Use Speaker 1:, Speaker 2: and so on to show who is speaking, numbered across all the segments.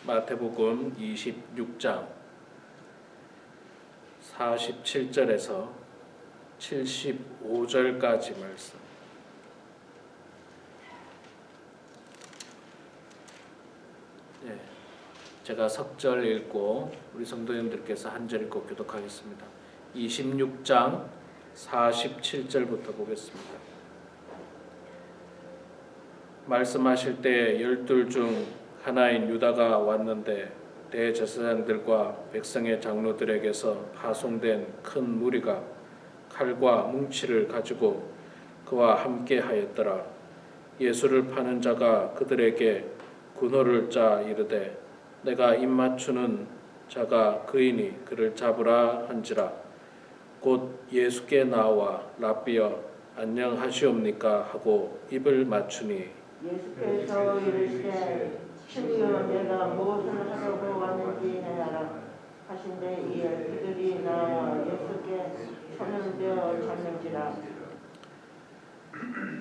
Speaker 1: 마태복음 26장 47절에서 75절까지 말씀. 제가 석절 읽고 우리 성도님들께서 한 절 읽고 교독하겠습니다. 26장 47절부터 보겠습니다. 말씀하실 때 12 중 하나인 유다가 왔는데 대제사장들과 백성의 장로들에게서 파송된 큰 무리가 칼과 뭉치를 가지고 그와 함께 하였더라. 예수를 파는 자가 그들에게 군호를 짜 이르되 내가 입맞추는 자가 그이니 그를 잡으라 한지라. 곧 예수께 나와 랍비여 안녕하시옵니까 하고 입을 맞추니
Speaker 2: 예수께서 이르시되 주여 내가 무엇을 하려고 왔는지 하라 하신대 이에 그들이 나와 예수께 손을 베어 잡는지라.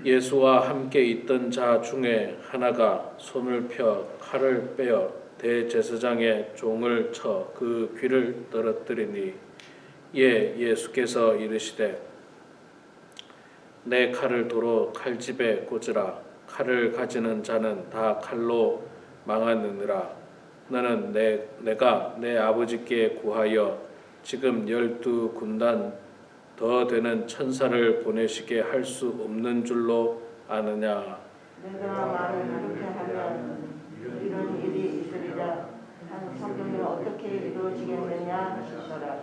Speaker 1: 예수와 함께 있던 자 중에 하나가 손을 펴 칼을 빼어 대제사장의 종을 쳐 그 귀를 떨어뜨리니 이에 예수께서 이르시되 내 칼을 도로 칼집에 꽂으라. 칼을 가지는 자는 다 칼로 망하느니라. 너는 내가 내 아버지께 구하여 지금 12군단 더 되는 천사를 보내시게 할 수 없는 줄로 아느냐.
Speaker 2: 내가 말을 그렇게 하면 이런 일이 있으리라. 한 성경이 어떻게 이루어지겠느냐 하시더라.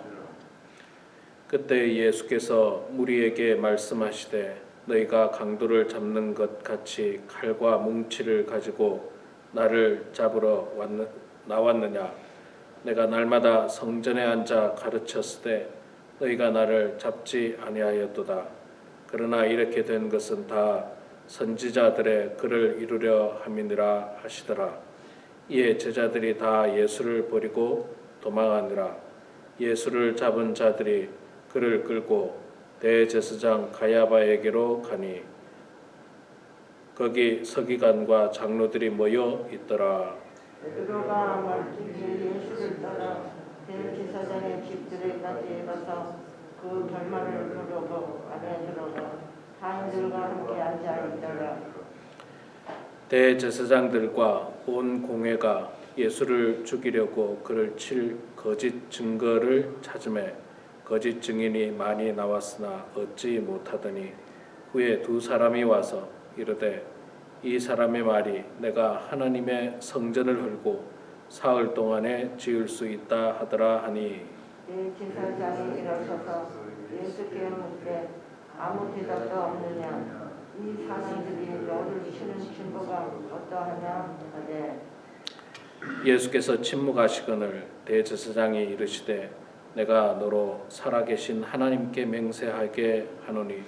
Speaker 1: 그때 예수께서 무리에게 말씀하시되 너희가 강도를 잡는 것 같이 칼과 뭉치를 가지고 나를 잡으러 나왔느냐. 내가 날마다 성전에 앉아 가르쳤을 때 너희가 나를 잡지 아니하였도다. 그러나 이렇게 된 것은 다 선지자들의 글을 이루려 함이니라 하시더라. 이에 제자들이 다 예수를 버리고 도망하니라. 예수를 잡은 자들이 그를 끌고 대제사장 가야바에게로 가니 거기 서기관과 장로들이 모여 있더라.
Speaker 2: 베드로가 멀찍이 예수를 따라 대제사장의 집들에까지 가서 그 결말을 보려고 안에 들어가 하인들과 함께 앉아 있더라.
Speaker 1: 대제사장들과 온 공회가 예수를 죽이려고 그를 칠 거짓 증거를 찾음에 거짓 증인이 많이 나왔으나 얻지 못하더니 후에 두 사람이 와서 이르되 이 사람의 말이 내가 하나님의 성전을 헐고 사흘 동안에 지을 수 있다 하더라 하니
Speaker 2: 대제사장이 일어서서 예수께 묻되 아무 대답도 없느냐. 이 사람들이 너를 치는 증거가 어떠하냐 하되
Speaker 1: 예수께서 침묵하시거늘 대제사장이 이르시되 내가 너로 살아계신 하나님께 맹세하게 하노니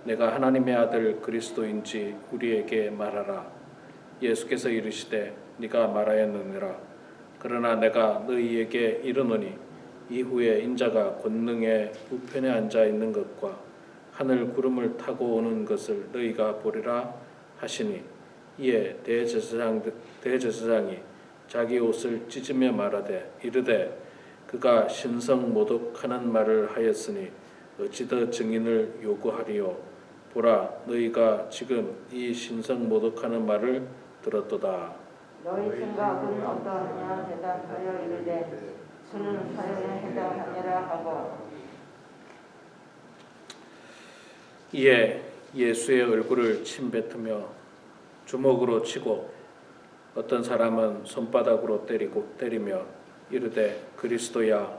Speaker 1: 내가 하나님의 아들 그리스도인지 우리에게 말하라. 예수께서 이르시되 네가 말하였느니라. 그러나 내가 너희에게 이르노니 이후에 인자가 권능의 우편에 앉아 있는 것과 하늘 구름을 타고 오는 것을 너희가 보리라 하시니 이에 대제사장이 자기 옷을 찢으며 말하되 이르되 그가 신성 모독하는 말을 하였으니 어찌 더 증인을 요구하리요. 보라 너희가 지금 이 신성 모독하는 말을 들었도다.
Speaker 2: 너희 생각은 어떠하냐 대답하여 이르되 그는 사형에 해당하니라 하고
Speaker 1: 이에 예수의 얼굴을 침뱉으며 주먹으로 치고 어떤 사람은 손바닥으로 때리며 이르되 그리스도야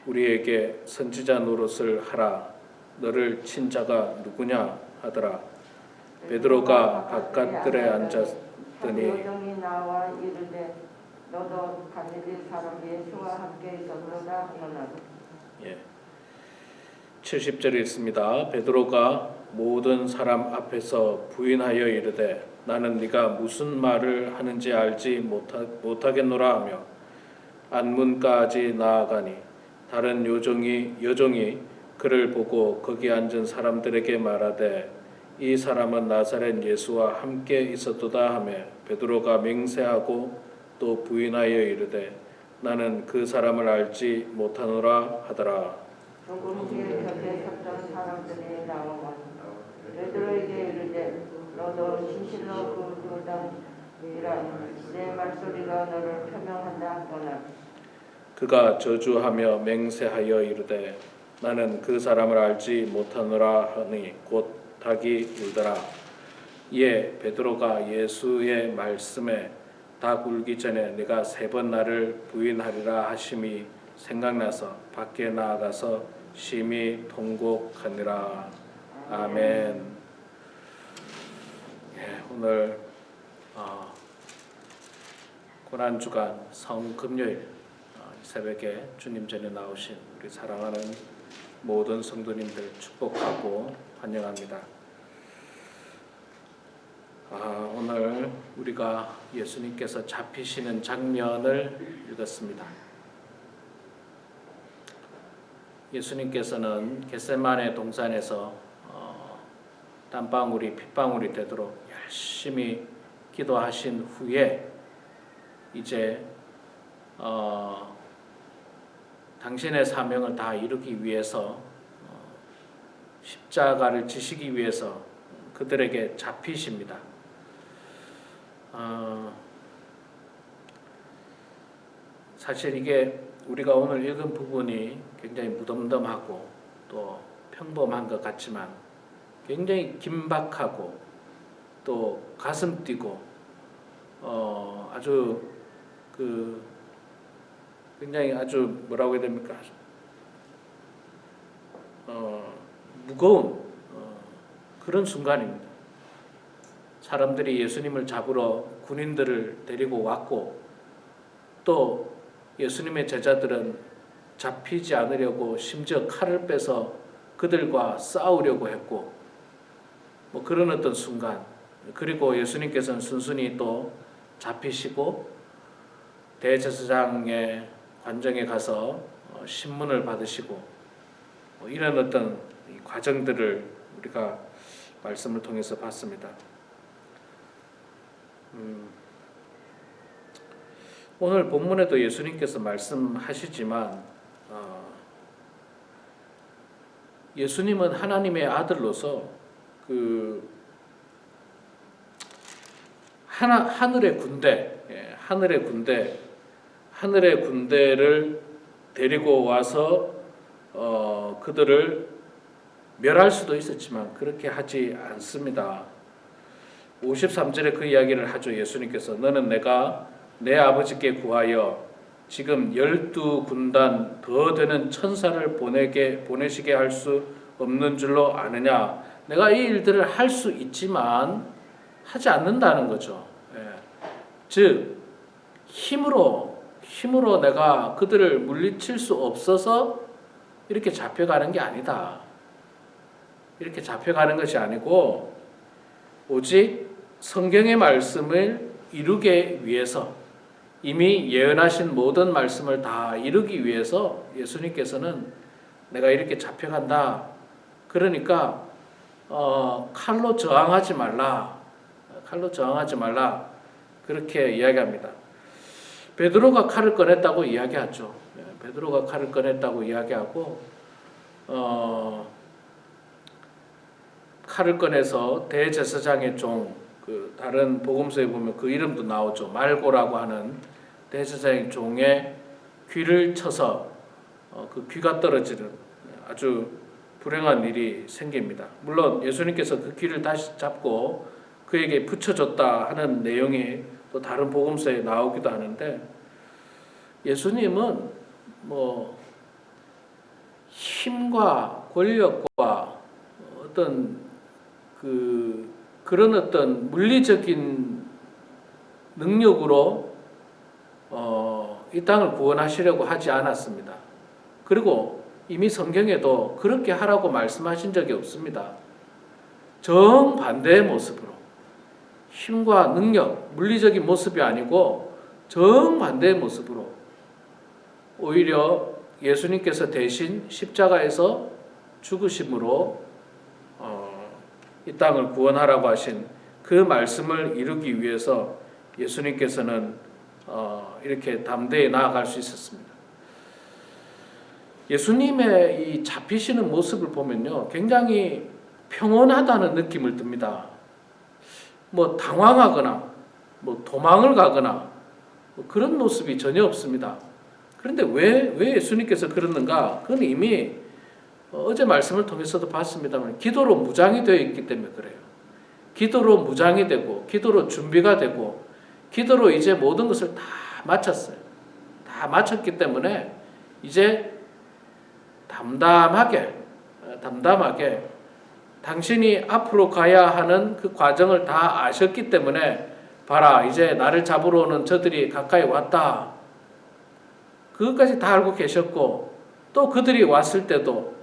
Speaker 1: 우리에게 선지자 노릇을 하라. 너를 친 자가 누구냐 하더라. 베드로가 바깥들에 앉았더니
Speaker 2: 여종이 나와 이르되 너도 갈릴리 사람 예수와 함께 있었도다 하노라.
Speaker 1: 70절 읽습니다. 베드로가 모든 사람 앞에서 부인하여 이르되 나는 네가 무슨 말을 하는지 알지 못하겠노라 하며 안문까지 나아가니 다른 여종이 그를 보고 거기 앉은 사람들에게 말하되 이 사람은 나사렛 예수와 함께 있었도다 하며 베드로가 맹세하고 또 부인하여 이르되 나는 그 사람을 알지 못하노라 하더라.
Speaker 2: 조금 뒤에 곁에 섰던 사람들이 나오고 베드로에게 이르되 너도 진실로 그 도당이라 내 말소리가 너를 표명한다 하거늘
Speaker 1: 그가 저주하며 맹세하여 이르되 나는 그 사람을 알지 못하노라 하니 곧 닭이 울더라. 이에 베드로가 예수의 말씀에 닭 울기 전에 네가 3번 나를 부인하리라 하심이 생각나서 밖에 나아가서 심히 통곡하니라. 아멘. 오늘 고난주간 성금요일 새벽에 주님 전에 나오신 우리 사랑하는 모든 성도님들 축복하고 환영합니다. 오늘 우리가 예수님께서 잡히시는 장면을 읽었습니다. 예수님께서는 겟세마네 동산에서 땀방울이 핏방울이 되도록 열심히 기도하신 후에 이제 당신의 사명을 다 이루기 위해서 십자가를 지시기 위해서 그들에게 잡히십니다. 사실 이게 우리가 오늘 읽은 부분이 굉장히 무덤덤하고 또 평범한 것 같지만 굉장히 긴박하고 또 가슴 뛰고 아주 굉장히 아주 뭐라고 해야 됩니까? 무거운 그런 순간입니다. 사람들이 예수님을 잡으러 군인들을 데리고 왔고 또 예수님의 제자들은 잡히지 않으려고 심지어 칼을 빼서 그들과 싸우려고 했고 뭐 그런 어떤 순간 그리고 예수님께서는 순순히 또 잡히시고 대제사장의 관정에 가서 신문을 받으시고 이런 어떤 과정들을 우리가 말씀을 통해서 봤습니다. 오늘 본문에도 예수님께서 말씀하시지만 예수님은 하나님의 아들로서 하늘의 군대를 데리고 와서 그들을 멸할 수도 있었지만 그렇게 하지 않습니다. 53절에 그 이야기를 하죠. 예수님께서 너는 내가 내 아버지께 구하여 지금 12군단 더 되는 천사를 보내시게 할 수 없는 줄로 아느냐. 내가 이 일들을 할 수 있지만 하지 않는다는 거죠. 즉 힘으로 내가 그들을 물리칠 수 없어서 이렇게 잡혀가는 게 아니다. 이렇게 잡혀가는 것이 아니고 오직 성경의 말씀을 이루기 위해서 이미 예언하신 모든 말씀을 다 이루기 위해서 예수님께서는 내가 이렇게 잡혀간다. 그러니까 칼로 저항하지 말라. 그렇게 이야기합니다. 베드로가 칼을 꺼냈다고 이야기하죠. 베드로가 칼을 꺼냈다고 이야기하고 칼을 꺼내서 대제사장의 종 다른 복음서에 보면 그 이름도 나오죠. 말고라고 하는 대제사장의 종의 귀를 쳐서 그 귀가 떨어지는 아주 불행한 일이 생깁니다. 물론 예수님께서 그 귀를 다시 잡고 그에게 붙여줬다 하는 내용이 또 다른 복음서에 나오기도 하는데 예수님은 뭐 힘과 권력과 어떤 그런 어떤 물리적인 능력으로 이 땅을 구원하시려고 하지 않았습니다. 그리고 이미 성경에도 그렇게 하라고 말씀하신 적이 없습니다. 정반대의 모습으로 힘과 능력, 물리적인 모습이 아니고 정반대의 모습으로 오히려 예수님께서 대신 십자가에서 죽으심으로 이 땅을 구원하라고 하신 그 말씀을 이루기 위해서 예수님께서는 이렇게 담대히 나아갈 수 있었습니다. 예수님의 이 잡히시는 모습을 보면요, 굉장히 평온하다는 느낌을 듭니다. 뭐 당황하거나 뭐 도망을 가거나 뭐 그런 모습이 전혀 없습니다. 그런데 왜 예수님께서 그러는가? 그건 이미 어제 말씀을 통해서도 봤습니다만 기도로 무장이 되어 있기 때문에 그래요. 기도로 무장이 되고 기도로 준비가 되고 기도로 이제 모든 것을 다 마쳤어요. 다 마쳤기 때문에 이제 담담하게 당신이 앞으로 가야 하는 그 과정을 다 아셨기 때문에 봐라, 이제 나를 잡으러 오는 저들이 가까이 왔다. 그것까지 다 알고 계셨고 또 그들이 왔을 때도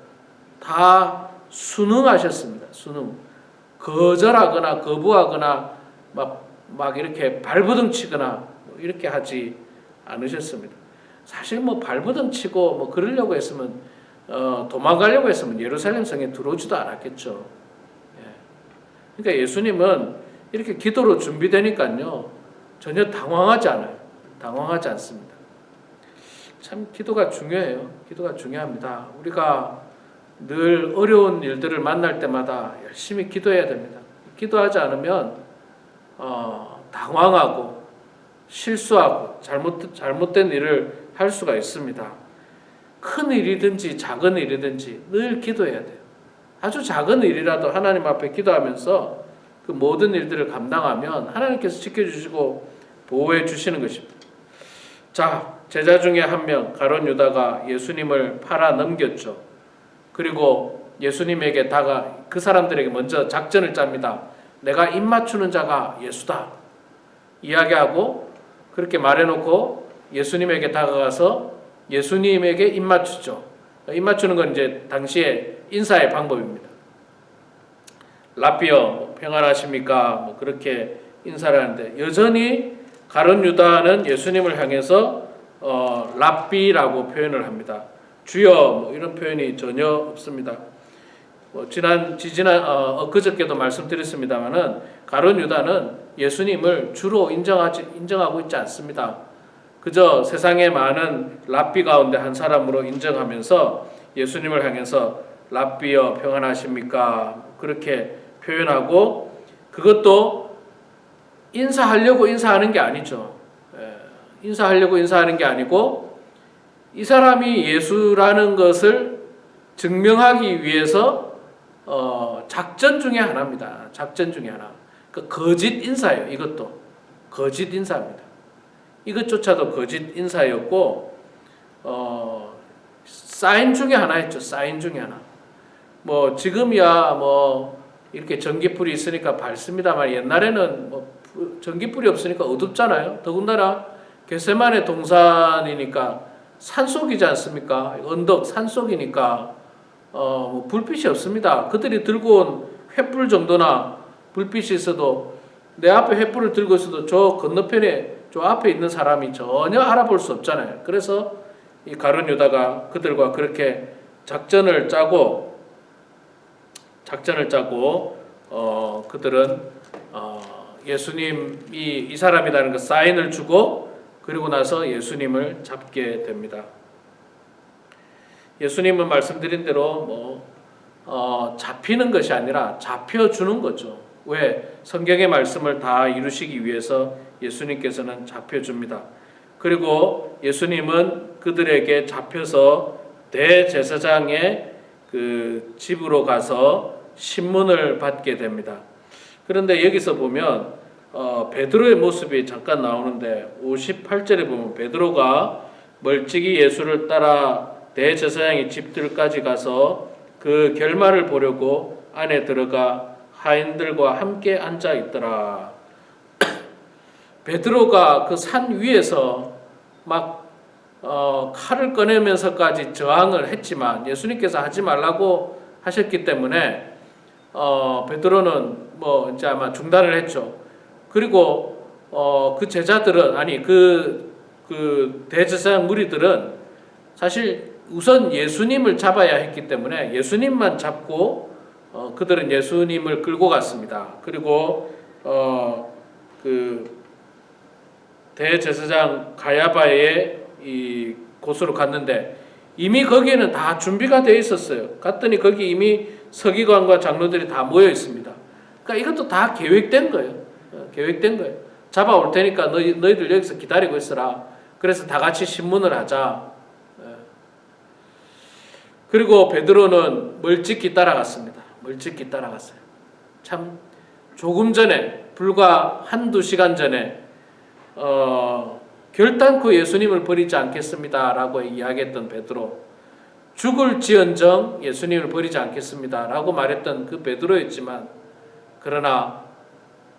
Speaker 1: 다 순응하셨습니다. 순응. 거절하거나 거부하거나 막 이렇게 발버둥 치거나 이렇게 하지 않으셨습니다. 사실 뭐 발버둥 치고 뭐 그러려고 했으면 도망가려고 했으면 예루살렘 성에 들어오지도 않았겠죠. 그러니까 예수님은 이렇게 기도로 준비되니까요 전혀 당황하지 않아요. 당황하지 않습니다. 참 기도가 중요해요. 기도가 중요합니다. 우리가 늘 어려운 일들을 만날 때마다 열심히 기도해야 됩니다. 기도하지 않으면 당황하고 실수하고 잘못된 일을 할 수가 있습니다. 큰 일이든지 작은 일이든지 늘 기도해야 돼요. 아주 작은 일이라도 하나님 앞에 기도하면서 그 모든 일들을 감당하면 하나님께서 지켜주시고 보호해 주시는 것입니다. 자, 제자 중에 한 명 가룟 유다가 예수님을 팔아 넘겼죠. 그리고 예수님에게 그 사람들에게 먼저 작전을 짭니다. 내가 입 맞추는 자가 예수다 이야기하고 그렇게 말해놓고 예수님에게 다가가서 예수님에게 입 맞추죠. 입 맞추는 건 이제 당시의 인사의 방법입니다. 라비어, 평안하십니까? 뭐 그렇게 인사를 하는데 여전히 가룟 유다는 예수님을 향해서 랍비라고 표현을 합니다. 주여 뭐 이런 표현이 전혀 없습니다. 엊그저께도 말씀드렸습니다마는 가룟 유다는 예수님을 주로 인정하고 있지 않습니다. 그저 세상의 많은 랍비 가운데 한 사람으로 인정하면서 예수님을 향해서 랍비여 평안하십니까? 그렇게 표현하고 그것도 인사하려고 인사하는 게 아니죠. 인사하려고 인사하는 게 아니고 이 사람이 예수라는 것을 증명하기 위해서 작전 중에 하나입니다. 작전 중에 하나. 그 거짓 인사예요. 이것도 거짓 인사입니다. 이것조차도 거짓 인사였고 사인 중에 하나였죠. 사인 중에 하나. 뭐 지금이야 뭐 이렇게 전기불이 있으니까 밝습니다만 옛날에는 뭐 전기불이 없으니까 어둡잖아요. 더군다나 겟세마네 동산이니까 산속이지 않습니까? 언덕 산속이니까 뭐 불빛이 없습니다. 그들이 들고 온 횃불 정도나 불빛이 있어도 내 앞에 횃불을 들고 있어도 저 건너편에 저 앞에 있는 사람이 전혀 알아볼 수 없잖아요. 그래서 이 가룟 유다가 그들과 그렇게 작전을 짜고 그들은 예수님이 이 사람이라는 그 사인을 주고 그리고 나서 예수님을 잡게 됩니다. 예수님은 말씀드린 대로 잡히는 것이 아니라 잡혀주는 거죠. 왜? 성경의 말씀을 다 이루시기 위해서 예수님께서는 잡혀줍니다. 그리고 예수님은 그들에게 잡혀서 대제사장의 그 집으로 가서 신문을 받게 됩니다. 그런데 여기서 보면 베드로의 모습이 잠깐 나오는데 58절에 보면 베드로가 멀찍이 예수를 따라 대제사장의 집들까지 가서 그 결말을 보려고 안에 들어가 하인들과 함께 앉아 있더라. 베드로가 그 산 위에서 막 칼을 꺼내면서까지 저항을 했지만 예수님께서 하지 말라고 하셨기 때문에 베드로는 뭐 이제 아마 중단을 했죠. 그리고 그 제자들은 그 대제사장 무리들은 사실 우선 예수님을 잡아야 했기 때문에 예수님만 잡고 그들은 예수님을 끌고 갔습니다. 그리고 그 대제사장 가야바의 이 곳으로 갔는데 이미 거기에는 다 준비가 되어 있었어요. 갔더니 거기 이미 서기관과 장로들이 다 모여 있습니다. 그러니까 이것도 다 계획된 거예요. 계획된 거예요. 잡아올 테니까 너희들 여기서 기다리고 있어라. 그래서 다 같이 신문을 하자. 그리고 베드로는 멀찍이 따라갔습니다. 멀찍이 따라갔어요. 참 조금 전에, 불과 한두 시간 전에 결단코 예수님을 버리지 않겠습니다라고 이야기했던 베드로, 죽을지언정 예수님을 버리지 않겠습니다라고 말했던 그 베드로였지만, 그러나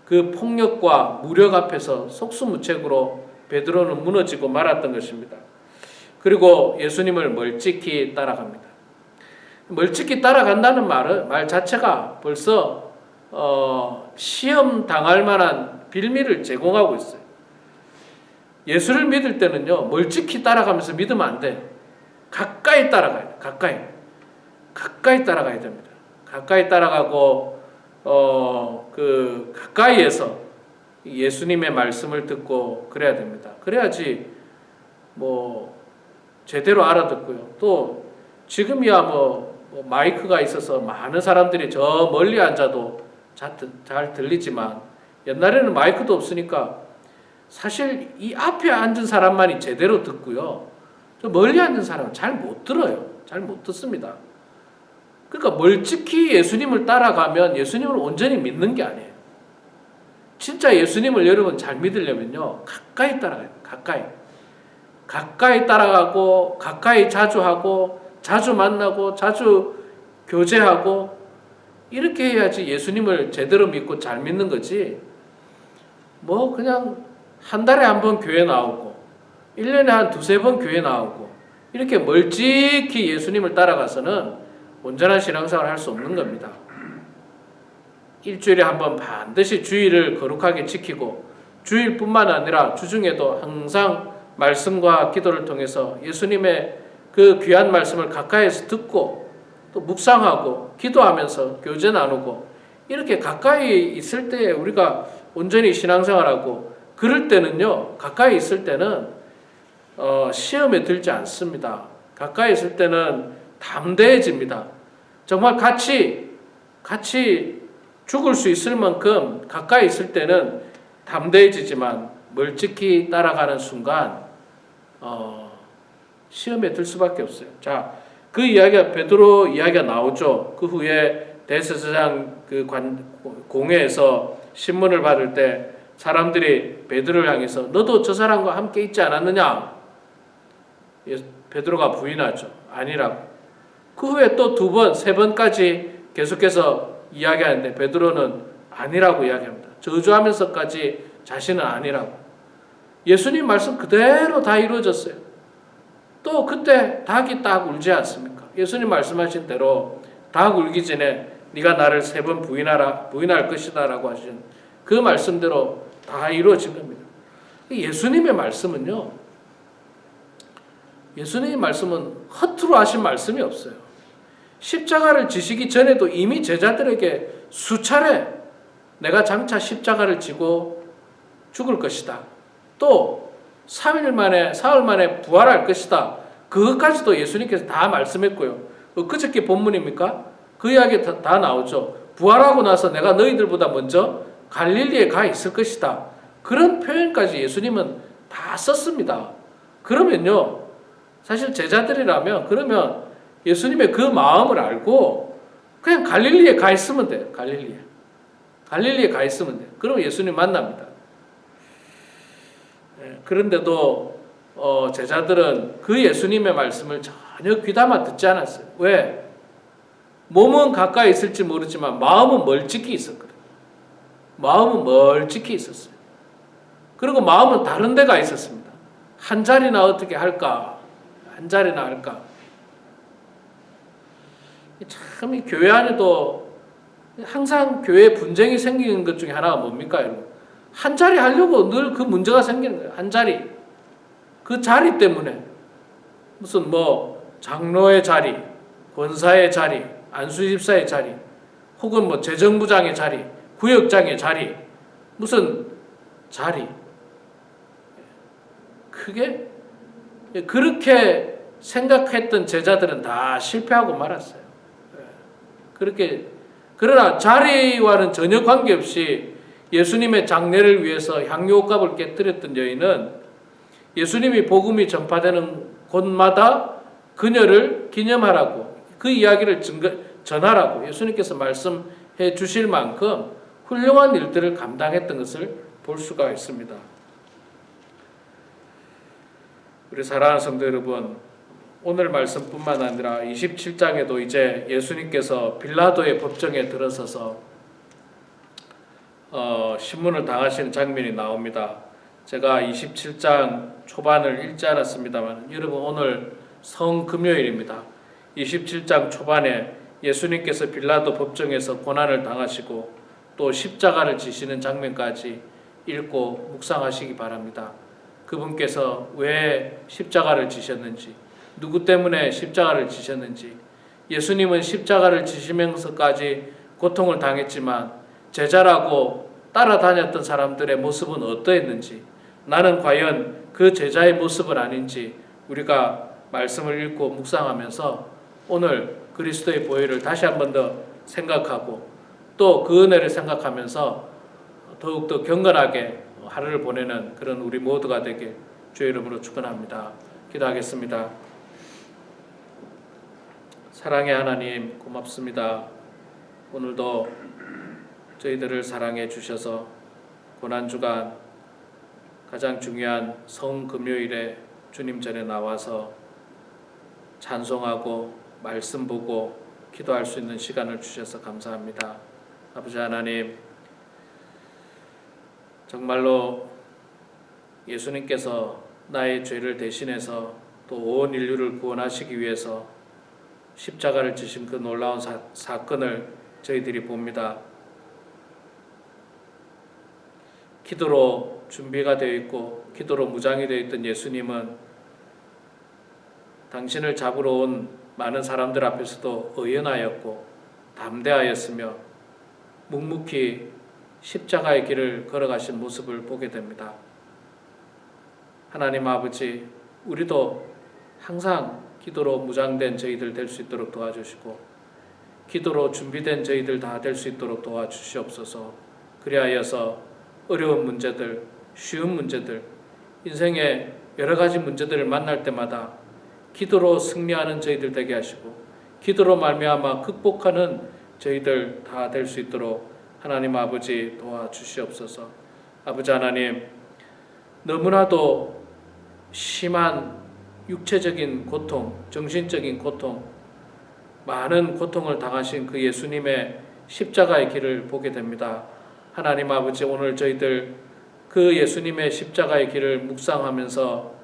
Speaker 1: 그 폭력과 무력 앞에서 속수무책으로 베드로는 무너지고 말았던 것입니다. 그리고 예수님을 멀찍이 따라갑니다. 멀찍이 따라간다는 말 자체가 벌써 시험 당할 만한 빌미를 제공하고 있어요. 예수를 믿을 때는요, 멀찍이 따라가면서 믿으면 안 돼요. 가까이 따라가야 돼요. 가까이 따라가야 됩니다. 가까이 따라가고 가까이에서 예수님의 말씀을 듣고 그래야 됩니다. 그래야지 제대로 알아듣고요. 또 지금이야 마이크가 있어서 많은 사람들이 저 멀리 앉아도 잘 들리지만, 옛날에는 마이크도 없으니까 사실 이 앞에 앉은 사람만이 제대로 듣고요, 저 멀리 앉은 사람은 잘 못 들어요. 잘 못 듣습니다. 그러니까 멀찍이 예수님을 따라가면 예수님을 온전히 믿는 게 아니에요. 진짜 예수님을 여러분 잘 믿으려면요, 가까이 따라가요. 가까이 따라가고, 가까이 자주 하고, 자주 만나고, 자주 교제하고, 이렇게 해야지 예수님을 제대로 믿고 잘 믿는 거지. 그냥 한 달에 한 번 교회 나오고 1년에 한 두세 번 교회 나오고 이렇게 멀찍이 예수님을 따라가서는 온전한 신앙생활을 할 수 없는 겁니다. 일주일에 한 번 반드시 주일을 거룩하게 지키고, 주일뿐만 아니라 주중에도 항상 말씀과 기도를 통해서 예수님의 그 귀한 말씀을 가까이에서 듣고, 또 묵상하고 기도하면서 교제 나누고, 이렇게 가까이 있을 때 우리가 온전히 신앙생활하고, 그럴 때는요, 가까이 있을 때는 시험에 들지 않습니다. 가까이 있을 때는 담대해집니다. 정말 같이 죽을 수 있을 만큼 가까이 있을 때는 담대해지지만, 멀찍이 따라가는 순간 시험에 들 수밖에 없어요. 자, 그 이야기가, 베드로 이야기가 나오죠. 그 후에 대제사장 공회에서 신문을 받을 때 사람들이 베드로를 향해서 너도 저 사람과 함께 있지 않았느냐? 베드로가 부인하죠. 아니라고. 그 후에 또 두 번, 세 번까지 계속해서 이야기하는데 베드로는 아니라고 이야기합니다. 저주하면서까지 자신은 아니라고. 예수님 말씀 그대로 다 이루어졌어요. 또 그때 닭이 딱 울지 않습니까? 예수님 말씀하신 대로 닭 울기 전에 네가 나를 세 번 부인할 것이다 라고 하신 그 말씀대로 다 이루어진 겁니다. 예수님의 말씀은 허투루 하신 말씀이 없어요. 십자가를 지시기 전에도 이미 제자들에게 수차례 내가 장차 십자가를 지고 죽을 것이다. 또 사흘 만에 부활할 것이다. 그것까지도 예수님께서 다 말씀했고요. 그저께 본문입니까? 그 이야기 다 나오죠. 부활하고 나서 내가 너희들보다 먼저 갈릴리에 가 있을 것이다. 그런 표현까지 예수님은 다 썼습니다. 그러면요, 사실 제자들이라면 그러면 예수님의 그 마음을 알고 그냥 갈릴리에 가 있으면 돼요. 갈릴리에 가 있으면 돼요. 그러면 예수님 만납니다. 그런데도 제자들은 그 예수님의 말씀을 전혀 귀담아 듣지 않았어요. 왜? 몸은 가까이 있을지 모르지만 마음은 멀찍이 있었거든요. 마음은 멀찍이 있었어요. 그리고 마음은 다른 데가 있었습니다. 한 자리나 어떻게 할까? 한 자리나 할까? 참 이 교회 안에도 항상 교회에 분쟁이 생기는 것 중에 하나가 뭡니까, 여러분? 한 자리 하려고 늘 그 문제가 생기는 거예요. 한 자리. 그 자리 때문에 무슨 장로의 자리, 권사의 자리, 안수집사의 자리, 혹은 재정부장의 자리, 구역장의 자리, 무슨 자리. 크게 그렇게 생각했던 제자들은 다 실패하고 말았어요. 그렇게 그러나 자리와는 전혀 관계없이 예수님의 장례를 위해서 향유옥갑을 깨뜨렸던 여인은 예수님이 복음이 전파되는 곳마다 그녀를 기념하라고 그 이야기를 전하라고 예수님께서 말씀해 주실 만큼 훌륭한 일들을 감당했던 것을 볼 수가 있습니다. 우리 사랑하는 성도 여러분, 오늘 말씀뿐만 아니라 27장에도 이제 예수님께서 빌라도의 법정에 들어서서 신문을 당하시는 장면이 나옵니다. 제가 27장 초반을 읽지 않았습니다만 여러분 오늘 성금요일입니다. 27장 초반에 예수님께서 빌라도 법정에서 고난을 당하시고 또 십자가를 지시는 장면까지 읽고 묵상하시기 바랍니다. 그분께서 왜 십자가를 지셨는지, 누구 때문에 십자가를 지셨는지, 예수님은 십자가를 지시면서까지 고통을 당했지만 제자라고 따라다녔던 사람들의 모습은 어떠했는지, 나는 과연 그 제자의 모습은 아닌지 우리가 말씀을 읽고 묵상하면서 오늘 그리스도의 보혈을 다시 한 번 더 생각하고 또 그 은혜를 생각하면서 더욱더 경건하게 하루를 보내는 그런 우리 모두가 되길 주의 이름으로 축원합니다. 기도하겠습니다. 사랑의 하나님 고맙습니다. 오늘도 저희들을 사랑해 주셔서 고난주간 가장 중요한 성금요일에 주님 전에 나와서 찬송하고 말씀 보고 기도할 수 있는 시간을 주셔서 감사합니다. 아버지 하나님, 정말로 예수님께서 나의 죄를 대신해서 또 온 인류를 구원하시기 위해서 십자가를 지신 그 놀라운 사건을 저희들이 봅니다. 기도로 준비가 되어 있고 기도로 무장이 되어 있던 예수님은 당신을 잡으러 온 많은 사람들 앞에서도 의연하였고 담대하였으며 묵묵히 십자가의 길을 걸어가신 모습을 보게 됩니다. 하나님 아버지, 우리도 항상 기도로 무장된 저희들 될 수 있도록 도와주시고 기도로 준비된 저희들 다 될 수 있도록 도와주시옵소서. 그리하여서 어려운 문제들, 쉬운 문제들, 인생의 여러 가지 문제들을 만날 때마다 기도로 승리하는 저희들 되게 하시고 기도로 말미암아 극복하는 저희들 다 될 수 있도록 하나님 아버지 도와주시옵소서. 아버지 하나님, 너무나도 심한 육체적인 고통, 정신적인 고통, 많은 고통을 당하신 그 예수님의 십자가의 길을 보게 됩니다. 하나님 아버지, 오늘 저희들 그 예수님의 십자가의 길을 묵상하면서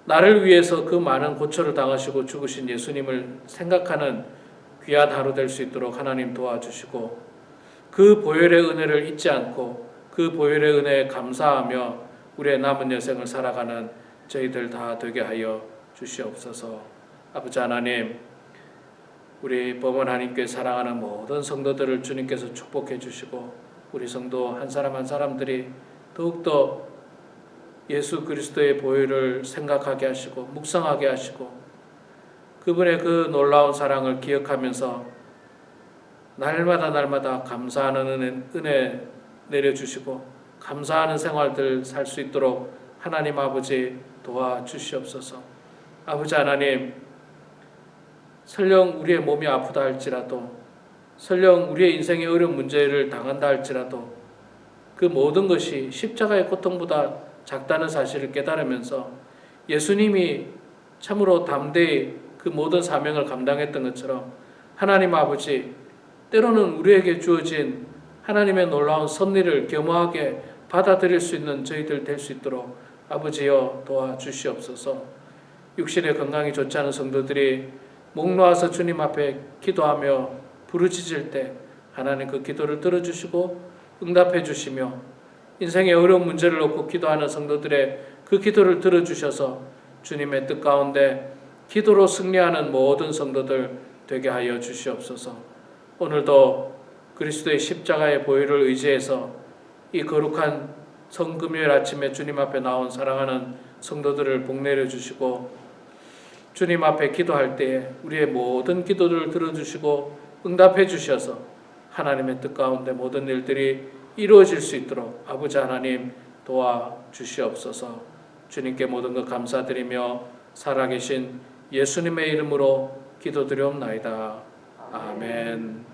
Speaker 1: 나를 위해서 그 많은 고초를 당하시고 죽으신 예수님을 생각하는 귀한 하루 될 수 있도록 하나님 도와주시고 그 보혈의 은혜를 잊지 않고 그 보혈의 은혜에 감사하며 우리의 남은 여생을 살아가는 저희들 다 되게 하여 주시옵소서. 아버지 하나님, 우리 범원 하나님께 사랑하는 모든 성도들을 주님께서 축복해 주시고 우리 성도 한 사람 한 사람들이 더욱더 예수 그리스도의 보혈을 생각하게 하시고 묵상하게 하시고 그분의 그 놀라운 사랑을 기억하면서 날마다 감사하는 은혜 내려주시고 감사하는 생활들 살 수 있도록 하나님 아버지 도와주시옵소서. 아버지 하나님, 설령 우리의 몸이 아프다 할지라도 설령 우리의 인생의 어려운 문제를 당한다 할지라도 그 모든 것이 십자가의 고통보다 작다는 사실을 깨달으면서 예수님이 참으로 담대히 그 모든 사명을 감당했던 것처럼 하나님 아버지, 때로는 우리에게 주어진 하나님의 놀라운 섭리를 겸허하게 받아들일 수 있는 저희들 될 수 있도록 아버지여 도와주시옵소서. 육신의 건강이 좋지 않은 성도들이 목 놓아서 주님 앞에 기도하며 부르짖을 때 하나님 그 기도를 들어주시고 응답해 주시며 인생의 어려운 문제를 놓고 기도하는 성도들의 그 기도를 들어주셔서 주님의 뜻 가운데 기도로 승리하는 모든 성도들 되게 하여 주시옵소서. 오늘도 그리스도의 십자가의 보혈을 의지해서 이 거룩한 성금요일 아침에 주님 앞에 나온 사랑하는 성도들을 복내려 주시고 주님 앞에 기도할 때 우리의 모든 기도들을 들어주시고 응답해 주셔서 하나님의 뜻 가운데 모든 일들이 이루어질 수 있도록 아버지 하나님 도와주시옵소서. 주님께 모든 것 감사드리며 살아계신 예수님의 이름으로 기도드리옵나이다. 아멘.